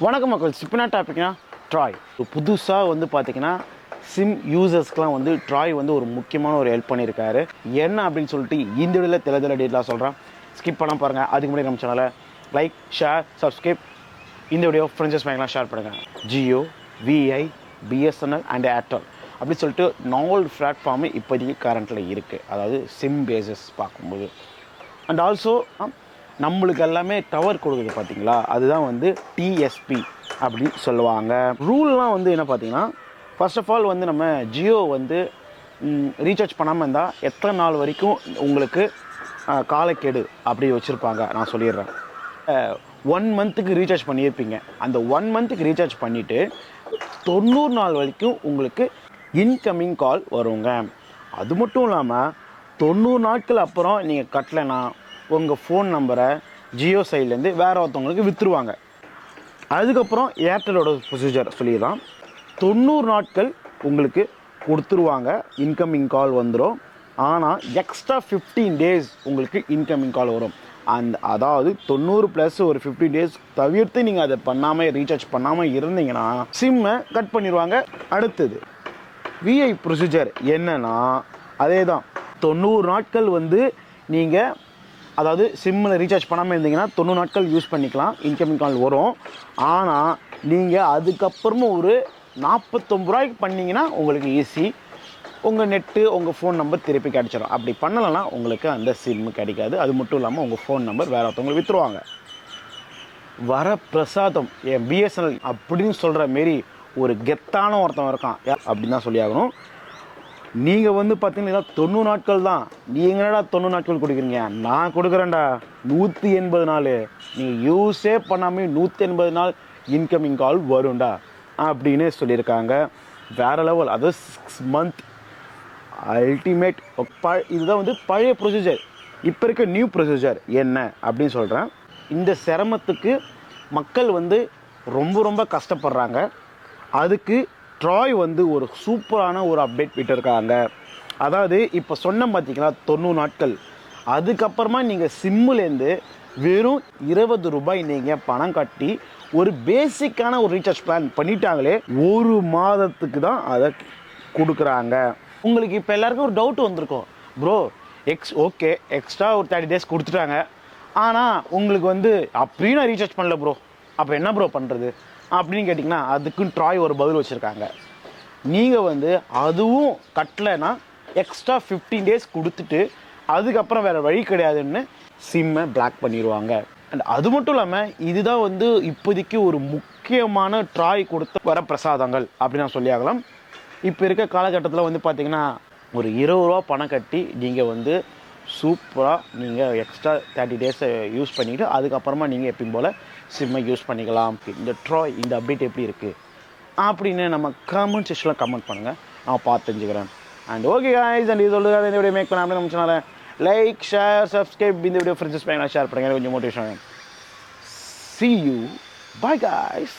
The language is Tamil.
வணக்கம் மக்கள். இப்போ என்ன டாபிக்னா ட்ராய். புதுசாக வந்து பார்த்தீங்கன்னா சிம் யூசர்ஸ்க்கெலாம் வந்து ட்ராய் வந்து ஒரு முக்கியமான ஒரு ஹெல்ப் பண்ணியிருக்காரு. என்ன அப்படின்னு சொல்லிட்டு இந்த வீடியோவில் டீட்டெயிலாக சொல்கிறேன். ஸ்கிப் பண்ணாமல் பாருங்கள். அதுக்கு முன்னாடி நம்ம சேனலை லைக், ஷேர், சப்ஸ்கிரைப், இந்த வீடியோ ஃப்ரெண்ட்ஸ் பேங்க்லாம் ஷேர் பண்ணுங்கள். Jio, VI, BSNL and Airtel அப்படின்னு சொல்லிட்டு 4 பிளாட்ஃபார்மு இப்போதைக்கு கரண்ட்டில் இருக்குது. அதாவது சிம் பேஸஸ் பார்க்கும்போது. அண்ட் ஆல்சோ நம்மளுக்கு எல்லாமே டவர் கொடுக்குது பார்த்தீங்களா, அதுதான் வந்து டிஎஸ்பி அப்படின்னு சொல்லுவாங்க. ரூல்லாம் வந்து என்ன பார்த்தீங்கன்னா, ஃபர்ஸ்ட் ஆஃப் ஆல் வந்து நம்ம ஜியோ வந்து ரீசார்ஜ் பண்ணாமல் இருந்தால் எத்தனை நாள் வரைக்கும் உங்களுக்கு காலக்கெடு அப்படி வச்சுருப்பாங்க நான் சொல்லிடுறேன். 1 மந்த்துக்கு ரீசார்ஜ் பண்ணியிருப்பீங்க. அந்த 1 மந்த்துக்கு ரீசார்ஜ் பண்ணிவிட்டு 90 நாள் வரைக்கும் உங்களுக்கு இன்கமிங் கால் வருங்க. அது மட்டும் இல்லாமல் 90 நாட்கள் அப்புறம் நீங்கள் கட்டலைன்னா உங்கள் ஃபோன் நம்பரை ஜியோ சைட்லேருந்து வேறு ஒருத்தவங்களுக்கு விற்றுருவாங்க. அதுக்கப்புறம் ஏர்டெலோட ப்ரொசீஜர் சொல்லிடலாம். 90 நாட்கள் உங்களுக்கு கொடுத்துருவாங்க, இன்கமிங் கால் வந்துடும். ஆனால் எக்ஸ்ட்ரா 15 டேஸ் உங்களுக்கு இன்கமிங் கால் வரும். அதாவது 90 ப்ளஸ் ஒரு 15 டேஸ் தவிர்த்து நீங்கள் அதை பண்ணாமல் ரீசார்ஜ் பண்ணாமல் இருந்தீங்கன்னா சிம்மை கட் பண்ணிடுவாங்க. அடுத்தது விஐ ப்ரொசீஜர் என்னன்னா, அதே தான். 90 நாட்கள் வந்து நீங்கள் அதாவது சிம்மில் ரீசார்ஜ் பண்ணாமல் இருந்தீங்கன்னா 90 நாட்கள் யூஸ் பண்ணிக்கலாம், இன்கமிங் கால் வரும். ஆனால் நீங்கள் அதுக்கப்புறமும் ஒரு 49 ரூபாய்க்கு பண்ணிங்கன்னா உங்களுக்கு ஈஸி, உங்கள் நெட்டு உங்கள் ஃபோன் நம்பர் திருப்பி கிடச்சிடும். அப்படி பண்ணலைன்னா உங்களுக்கு அந்த சிம்மு கிடைக்காது. அது மட்டும் இல்லாமல் உங்கள் ஃபோன் நம்பர் வேறு ஒருத்தவங்களுக்கு விற்றுருவாங்க. வரப்பிரசாதம் என் பிஎஸ்என்எல் அப்படின்னு சொல்கிற மாரி ஒரு கெத்தான ஒருத்தன் இருக்கான் அப்படின்னு தான் சொல்லி ஆகணும். நீங்கள் வந்து பார்த்தீங்கன்னா 90 நாட்கள் தான். நீங்கள் என்னடா 90 நாட்கள் கொடுக்குறீங்க, நான் கொடுக்குறேன்டா 180 நாள். நீங்கள் யூஸே பண்ணாமல் 180 நாள் இன்கமிங் கால் வரும்டா அப்படின்னு சொல்லியிருக்காங்க. வேறு லெவல். அது 6 மந்த் அல்டிமேட். இதுதான் வந்து பழைய ப்ரொசீஜர். இப்போ இருக்க நியூ ப்ரொசீஜர் என்ன அப்படின்னு சொல்கிறேன். இந்த சிரமத்துக்கு மக்கள் வந்து ரொம்ப கஷ்டப்படுறாங்க. அதுக்கு ட்ராய் வந்து ஒரு சூப்பரான ஒரு அப்டேட் விட்டுருக்காங்க. அதாவது இப்போ சொன்ன பார்த்தீங்களா 90 நாட்கள், அதுக்கப்புறமா நீங்கள் சிம்முலேருந்து வெறும் 20 ரூபாய் நீங்கள் பணம் கட்டி ஒரு பேசிக்கான ஒரு ரீசார்ஜ் பிளான் பண்ணிட்டாங்களே, 1 மாதத்துக்கு தான் அதை கொடுக்குறாங்க. உங்களுக்கு இப்போ எல்லாருக்கும் ஒரு டவுட் வந்திருக்கும், ப்ரோ ஓகே எக்ஸ்ட்ரா ஒரு 30 டேஸ் கொடுத்துட்டாங்க, ஆனால் உங்களுக்கு வந்து அப்படியும் நான் ரீசார்ஜ் பண்ணல ப்ரோ, அப்போ என்ன ப்ரோ பண்ணுறது அப்படின்னு கேட்டிங்கன்னா, அதுக்குன்னு ட்ராய் ஒரு பதில் வச்சுருக்காங்க. நீங்கள் வந்து அதுவும் கட்டலைன்னா எக்ஸ்ட்ரா 15 டேஸ் கொடுத்துட்டு அதுக்கப்புறம் வேறு வழி கிடையாதுன்னு சிம்மை பிளாக் பண்ணிடுவாங்க. அண்ட் அது மட்டும் இல்லாமல் இதுதான் வந்து இப்போதைக்கு ஒரு முக்கியமான ட்ராய் கொடுத்த வர பிரசாதங்கள் அப்படின்னு நான் சொல்லி ஆகலாம். இப்போ இருக்க காலகட்டத்தில் வந்து பார்த்திங்கன்னா ஒரு 20 ரூபா பணம் கட்டி நீங்கள் வந்து சூப்பராக நீங்கள் எக்ஸ்ட்ரா 30 டேஸை யூஸ் பண்ணிவிட்டு அதுக்கப்புறமா நீங்கள் எப்பயும் போல் சிம்மை யூஸ் பண்ணிக்கலாம். இந்த ட்ராய் இந்த அப்டேட் எப்படி இருக்குது அப்படின்னு நம்ம கமெண்ட் செக்ஷனில் கமெண்ட் பண்ணுங்கள், நான் பார்த்து தெரிஞ்சுக்கிறேன். அண்ட் ஓகே காய்ஸ், அண்ட் இது சொல்லுங்கள் இந்த வீடியோ மேக் பண்ண அப்படின்னு நம்ம சேனலை லைக், ஷேர், சப்ஸ்கிரைப், இந்த வீடியோ ஃப்ரெண்ட்ஸ் பேங்க்லாம் ஷேர் பண்ணுங்கள், கொஞ்சம் motivation. See you. Bye guys.